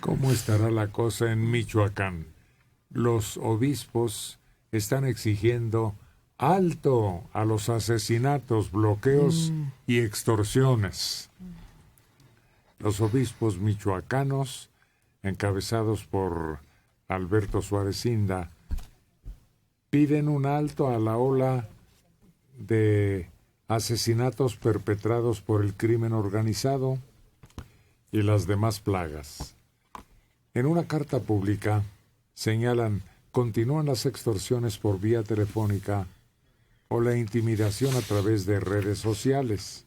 ¿Cómo estará la cosa en Michoacán? Los obispos están exigiendo alto a los asesinatos, bloqueos y extorsiones. Los obispos michoacanos, encabezados por Alberto Suárez Inda, piden un alto a la ola de asesinatos perpetrados por el crimen organizado y las demás plagas. En una carta pública señalan, continúan las extorsiones por vía telefónica o la intimidación a través de redes sociales.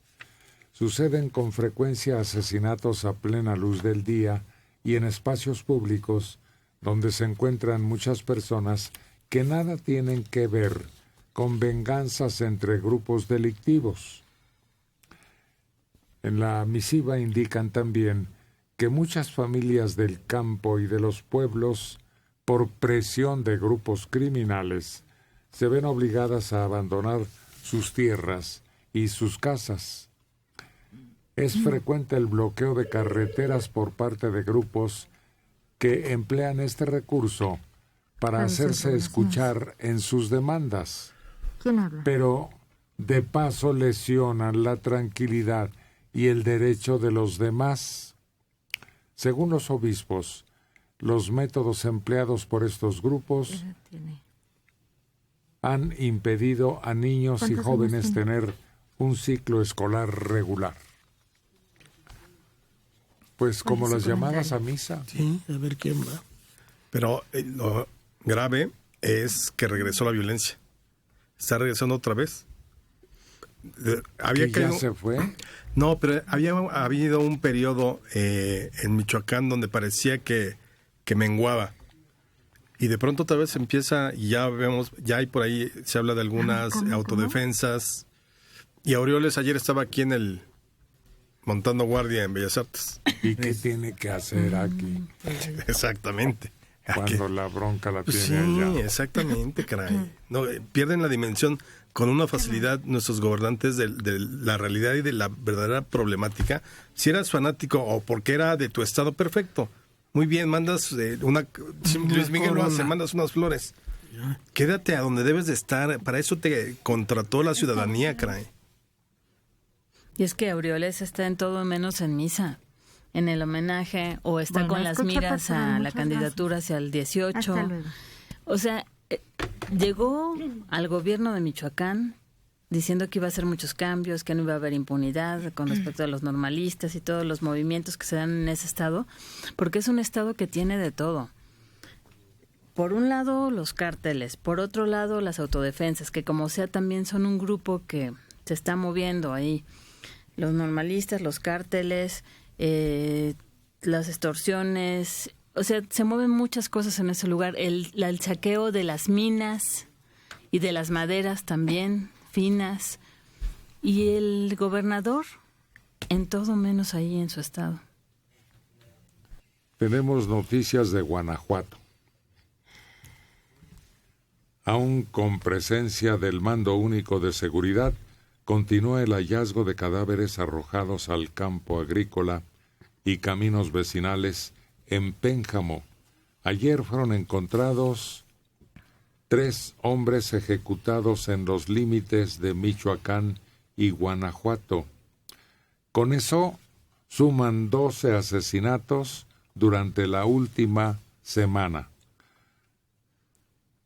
Suceden con frecuencia asesinatos a plena luz del día y en espacios públicos donde se encuentran muchas personas que nada tienen que ver con venganzas entre grupos delictivos. En la misiva indican también que muchas familias del campo y de los pueblos, por presión de grupos criminales, se ven obligadas a abandonar sus tierras y sus casas. Es frecuente el bloqueo de carreteras por parte de grupos que emplean este recurso para hacerse escuchar en sus demandas. ¿Quién habla? Pero de paso lesionan la tranquilidad y el derecho de los demás. Según los obispos, los métodos empleados por estos grupos han impedido a niños y jóvenes tener un ciclo escolar regular. Pues como las llamadas a misa. Sí, a ver quién va. Pero lo grave es que regresó la violencia. Está regresando otra vez. ¿Ya se fue? No, pero había habido un periodo en Michoacán donde parecía que menguaba. Y de pronto otra vez empieza, y ya vemos, ya hay por ahí, se habla de algunas autodefensas. Y Aureoles ayer estaba aquí montando guardia en Bellas Artes. ¿Y qué tiene que hacer aquí? Exactamente. Cuando la bronca la tiene sí, allá. Exactamente, caray. No, pierden la dimensión con una facilidad nuestros gobernantes de la realidad y de la verdadera problemática. Si eras fanático o porque era de tu estado, perfecto. Muy bien, mandas Luis Miguel lo hace, mandas unas flores. Quédate a donde debes de estar. Para eso te contrató la ciudadanía, caray. Y es que Aureoles está en todo menos en misa, en el homenaje, o está con las miras a la candidatura hacia el 18. Hasta luego. O sea, llegó al gobierno de Michoacán diciendo que iba a hacer muchos cambios, que no iba a haber impunidad con respecto a los normalistas y todos los movimientos que se dan en ese estado, porque es un estado que tiene de todo. Por un lado, los cárteles, por otro lado, las autodefensas, que como sea también son un grupo que se está moviendo ahí. Los normalistas, los cárteles, las extorsiones, o sea, se mueven muchas cosas en ese lugar. El saqueo de las minas y de las maderas también, finas. Y el gobernador, en todo menos ahí en su estado. Tenemos noticias de Guanajuato. Aún con presencia del Mando Único de Seguridad, continúa el hallazgo de cadáveres arrojados al campo agrícola y caminos vecinales en Pénjamo. Ayer fueron encontrados 3 hombres ejecutados en los límites de Michoacán y Guanajuato. Con eso suman 12 asesinatos durante la última semana.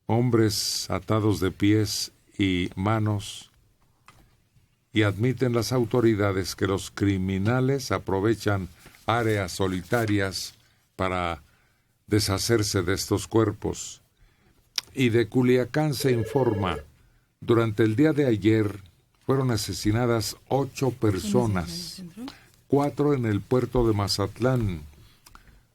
Hombres atados de pies y manos, y admiten las autoridades que los criminales aprovechan áreas solitarias para deshacerse de estos cuerpos. Y de Culiacán se informa, durante el día de ayer fueron asesinadas 8 personas, 4 en el puerto de Mazatlán,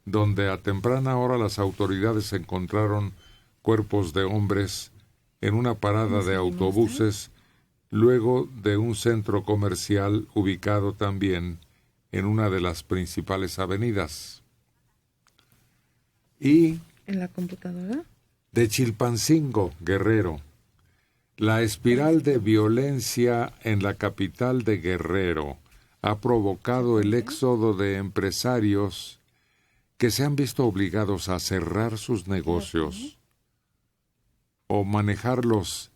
donde a temprana hora las autoridades encontraron cuerpos de hombres en una parada de autobuses, luego de un centro comercial ubicado también en una de las principales avenidas. Y ¿en la computadora? De Chilpancingo, Guerrero. La espiral de violencia en la capital de Guerrero ha provocado el éxodo de empresarios que se han visto obligados a cerrar sus negocios o manejarlos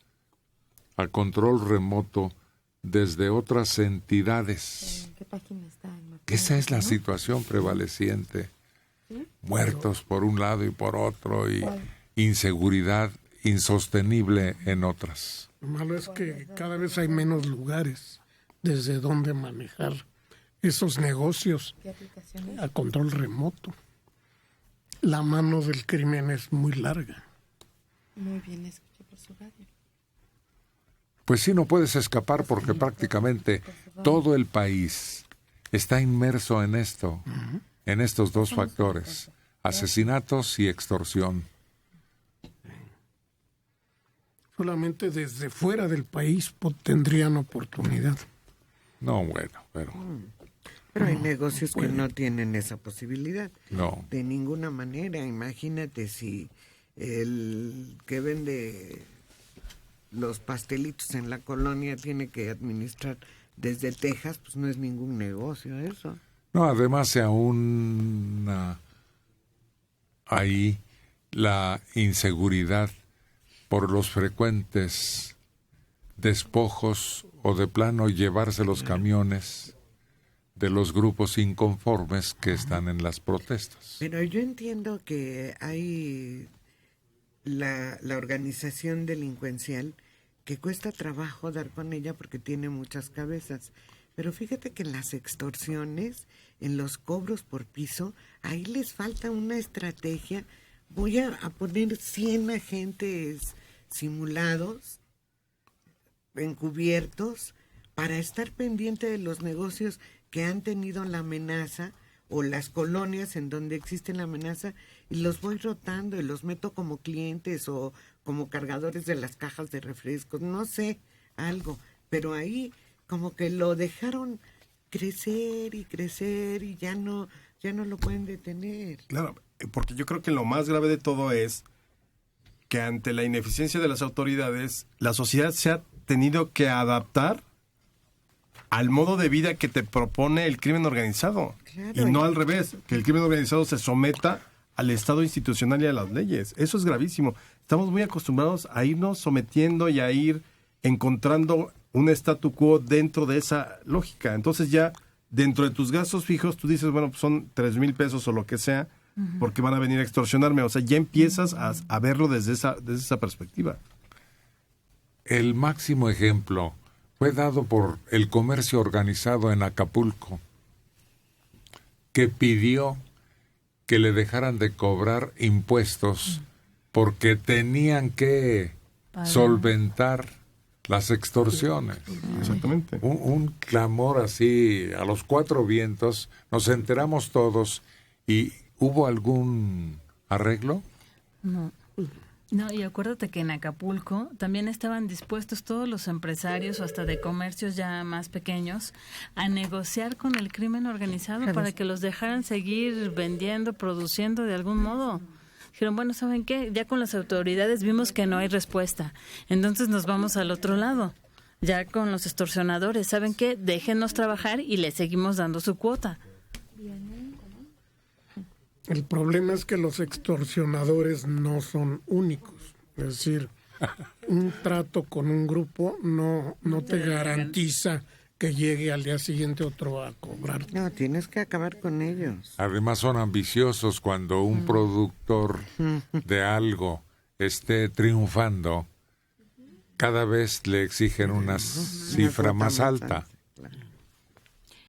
a control remoto desde otras entidades. ¿Qué página está? Esa es la situación prevaleciente. Muertos por un lado y por otro, y inseguridad insostenible en otras. Lo malo es que cada vez hay menos lugares desde donde manejar esos negocios a control remoto. La mano del crimen es muy larga. Muy bien, escuché por su radio. Pues sí, no puedes escapar porque prácticamente todo el país está inmerso en esto, en estos dos factores, asesinatos y extorsión. Solamente desde fuera del país tendrían oportunidad. No, bueno, pero hay negocios que no tienen esa posibilidad. no. De ninguna manera. Imagínate si el que vende los pastelitos en la colonia tiene que administrar desde Texas, pues no es ningún negocio eso. No, además se aúna ahí la inseguridad por los frecuentes despojos o de plano llevarse los camiones de los grupos inconformes que están en las protestas. Pero yo entiendo que hay la organización delincuencial que cuesta trabajo dar con ella porque tiene muchas cabezas. Pero fíjate que en las extorsiones, en los cobros por piso, ahí les falta una estrategia. Voy a poner 100 agentes simulados, encubiertos, para estar pendiente de los negocios que han tenido la amenaza o las colonias en donde existe la amenaza, y los voy rotando y los meto como clientes o como cargadores de las cajas de refrescos, no sé, algo, pero ahí como que lo dejaron crecer y ya no lo pueden detener. Claro, porque yo creo que lo más grave de todo es que ante la ineficiencia de las autoridades, la sociedad se ha tenido que adaptar al modo de vida que te propone el crimen organizado. Claro. Y no al revés, que el crimen organizado se someta al Estado institucional y a las leyes. Eso es gravísimo. Estamos muy acostumbrados a irnos sometiendo y a ir encontrando un statu quo dentro de esa lógica. Entonces ya dentro de tus gastos fijos tú dices, bueno, pues son 3,000 pesos o lo que sea, porque van a venir a extorsionarme. O sea, ya empiezas a verlo desde esa perspectiva. El máximo ejemplo fue dado por el comercio organizado en Acapulco, que pidió que le dejaran de cobrar impuestos porque tenían que solventar las extorsiones. Exactamente. Un clamor así a los cuatro vientos, nos enteramos todos. ¿Y hubo algún arreglo? No, y acuérdate que en Acapulco también estaban dispuestos todos los empresarios o hasta de comercios ya más pequeños a negociar con el crimen organizado para que los dejaran seguir vendiendo, produciendo de algún modo. Dijeron, bueno, ¿saben qué? Ya con las autoridades vimos que no hay respuesta, entonces nos vamos al otro lado. Ya con los extorsionadores, ¿saben qué? Déjenos trabajar y les seguimos dando su cuota. El problema es que los extorsionadores no son únicos. Es decir, un trato con un grupo no te garantiza que llegue al día siguiente otro a cobrar. No, tienes que acabar con ellos. Además son ambiciosos cuando un productor de algo esté triunfando. Cada vez le exigen una cifra más alta.